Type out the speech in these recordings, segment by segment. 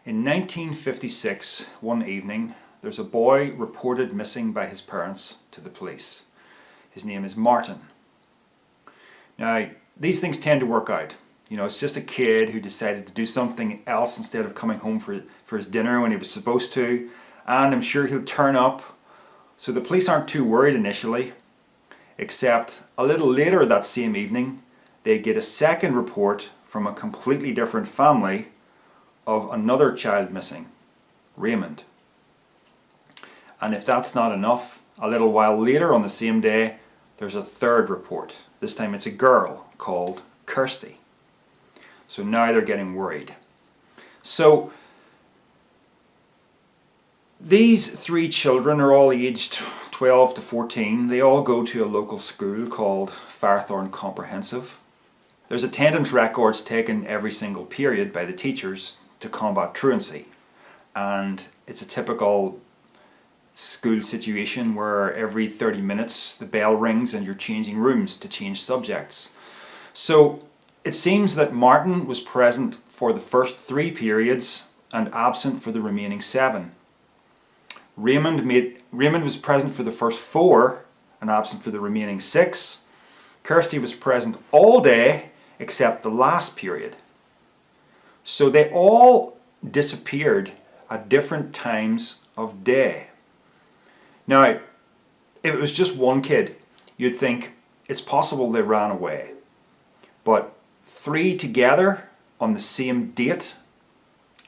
In 1956, one evening, there's a boy reported missing by his parents to the police. His name is Martin. Now, these things tend to work out. You know, it's just a kid who decided to do something else instead of coming home for his dinner when he was supposed to, and I'm sure he'll turn up. So the police aren't too worried initially, except a little later that same evening, they get a second report from a completely different family of another child missing, Raymond. And if that's not enough, a little while later on the same day, there's a third report. This time it's a girl called Kirsty. So now they're getting worried. So these three children are all aged 12 to 14. They all go to a local school called Firethorn Comprehensive. There's attendance records taken every single period by the teachers to combat truancy. And it's a typical school situation where every 30 minutes the bell rings and you're changing rooms to change subjects. So it seems that Martin was present for the first 3 periods and absent for the remaining 7. Raymond was present for the first 4 and absent for the remaining 6. Kirsty was present all day except the last period. So they all disappeared at different times of day. Now, if it was just one kid, you'd think it's possible they ran away. But 3 together on the same date,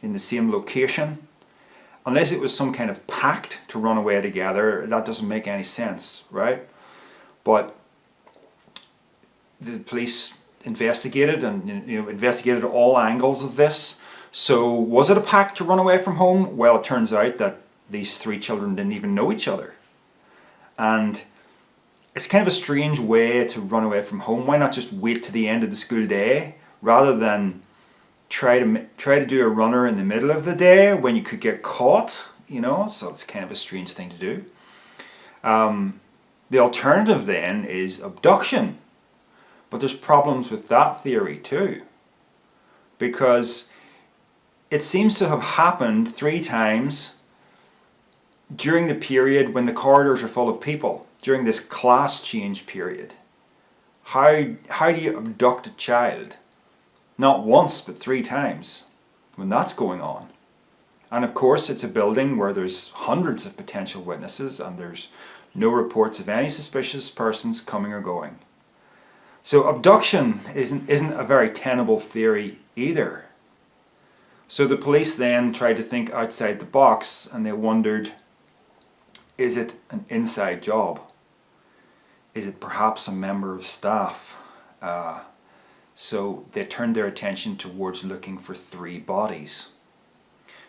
in the same location, unless it was some kind of pact to run away together, that doesn't make any sense, right? But the police investigated and investigated all angles of this. So was it a pact to run away from home? Well, it turns out that these 3 children didn't even know each other. And it's kind of a strange way to run away from home. Why not just wait to the end of the school day rather than try to do a runner in the middle of the day when you could get caught, you know? So it's kind of a strange thing to do. The alternative then is abduction. But there's problems with that theory too, because it seems to have happened 3 times during the period when the corridors are full of people, during this class change period. How do you abduct a child? Not once, but 3 times when that's going on. And of course it's a building where there's hundreds of potential witnesses and there's no reports of any suspicious persons coming or going. So abduction isn't a very tenable theory either. So the police then tried to think outside the box and they wondered, is it an inside job? Is it perhaps a member of staff? So they turned their attention towards looking for 3 bodies.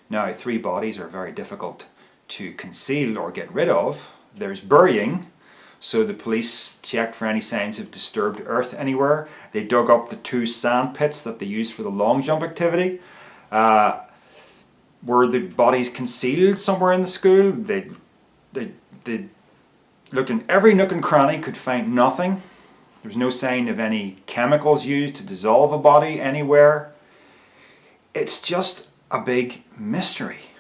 Now 3 bodies are very difficult to conceal or get rid of. There's burying. So the police checked for any signs of disturbed earth anywhere. They dug up the 2 sand pits that they used for the long jump activity. Were the bodies concealed somewhere in the school? They looked in every nook and cranny, could find nothing. There was no sign of any chemicals used to dissolve a body anywhere. It's just a big mystery.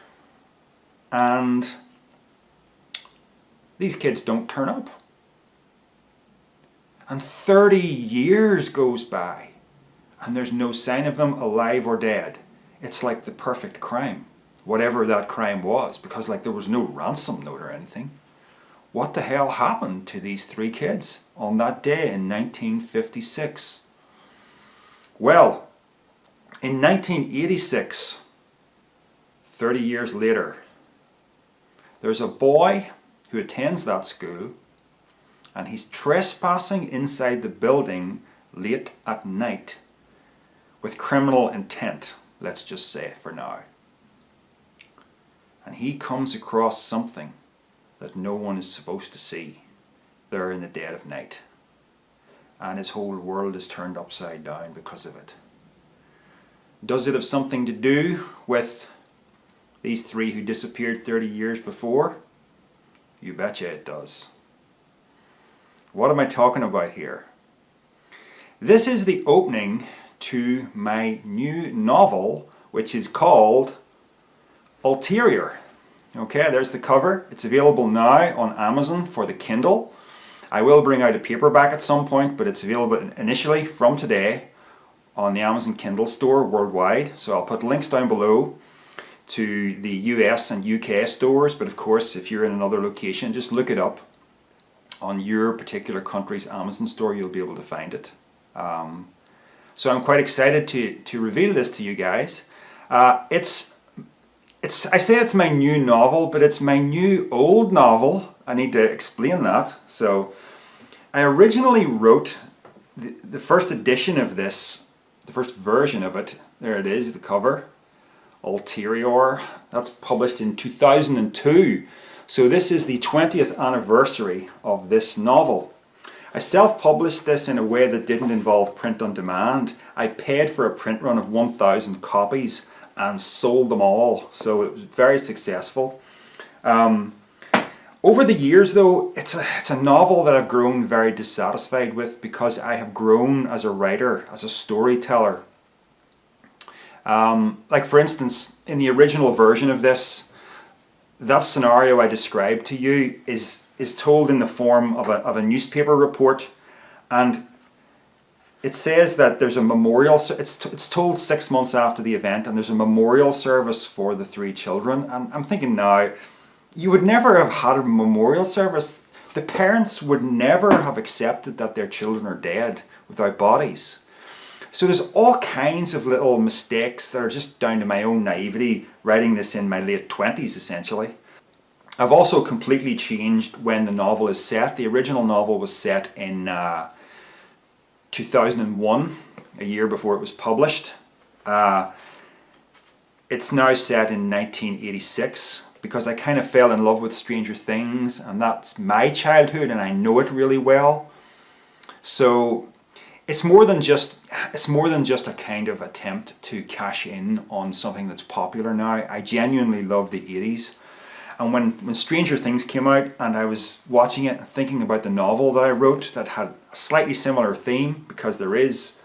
And these kids don't turn up. And 30 years goes by and there's no sign of them alive or dead. It's like the perfect crime, whatever that crime was, because like there was no ransom note or anything. What the hell happened to these 3 kids on that day in 1956? Well, in 1986, 30 years later, there's a boy who attends that school and he's trespassing inside the building late at night with criminal intent, let's just say for now. And he comes across something that no one is supposed to see there in the dead of night. And his whole world is turned upside down because of it. Does it have something to do with these 3 who disappeared 30 years before? You betcha it does. What am I talking about here? This is the opening to my new novel, which is called Ulterior. Okay, there's the cover. It's available now on Amazon for the Kindle. I will bring out a paperback at some point, but it's available initially from today on the Amazon Kindle store worldwide. So I'll put links down below to the US and UK stores, but of course if you're in another location, just look it up on your particular country's Amazon store, you'll be able to find it. So I'm quite excited to reveal this to you guys. I say it's my new novel, but it's my new old novel. I need to explain that. So I originally wrote the first edition of this, the first version of it. There it is, the cover. Ulterior. That's published in 2002. So this is the 20th anniversary of this novel. I self-published this in a way that didn't involve print on demand. I paid for a print run of 1,000 copies and sold them all, so it was very successful. Over the years though, it's a novel that I've grown very dissatisfied with because I have grown as a writer, as a storyteller. Like for instance, in the original version of this, that scenario I described to you is told in the form of a newspaper report, and it says that there's a memorial, it's told 6 months after the event, and there's a memorial service for the 3 children. And I'm thinking now, you would never have had a memorial service. The parents would never have accepted that their children are dead without bodies. So there's all kinds of little mistakes that are just down to my own naivety, writing this in my late 20s essentially. I've also completely changed when the novel is set. The original novel was set in 2001, a year before it was published. It's now set in 1986 because I kind of fell in love with Stranger Things, and that's my childhood and I know it really well. So it's more than just a kind of attempt to cash in on something that's popular now. I genuinely love the 80s. And when Stranger Things came out and I was watching it and thinking about the novel that I wrote that had a slightly similar theme, because there is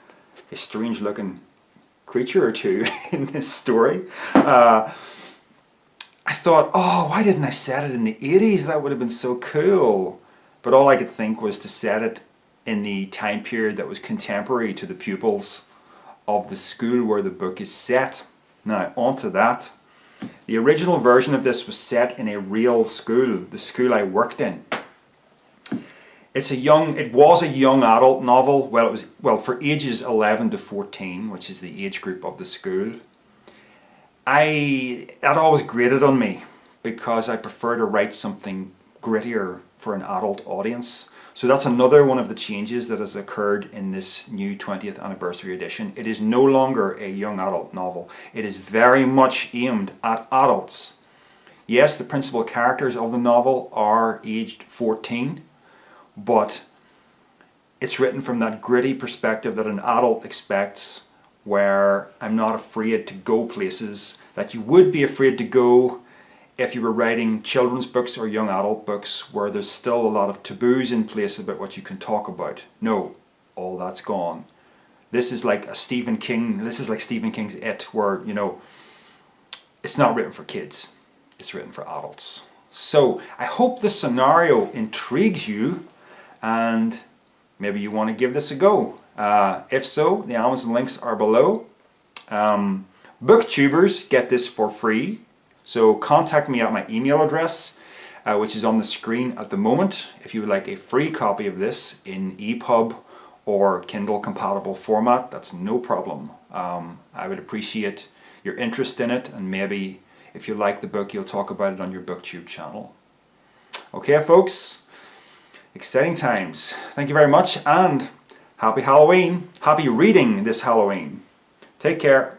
a strange looking creature or two in this story, I thought, oh, why didn't I set it in the 80s? That would have been so cool. But all I could think was to set it in the time period that was contemporary to the pupils of the school where the book is set. Now, on to that. The original version of this was set in a real school, the school I worked in. It was a young adult novel. Well, it was for ages 11 to 14, which is the age group of the school. That always grated on me because I prefer to write something grittier for an adult audience. So that's another one of the changes that has occurred in this new 20th anniversary edition. It is no longer a young adult novel. It is very much aimed at adults. Yes, the principal characters of the novel are aged 14, but it's written from that gritty perspective that an adult expects, where I'm not afraid to go places that you would be afraid to go if you were writing children's books or young adult books, where there's still a lot of taboos in place about what you can talk about. No, all that's gone. This is like Stephen King's It, where, you know, it's not written for kids, it's written for adults. So I hope this scenario intrigues you and maybe you want to give this a go. If so, the Amazon links are below. Booktubers get this for free. So contact me at my email address, which is on the screen at the moment, if you would like a free copy of this in EPUB or Kindle compatible format. That's no problem. I would appreciate your interest in it, and maybe if you like the book, you'll talk about it on your BookTube channel. Okay, folks, exciting times. Thank you very much, and happy Halloween. Happy reading this Halloween. Take care.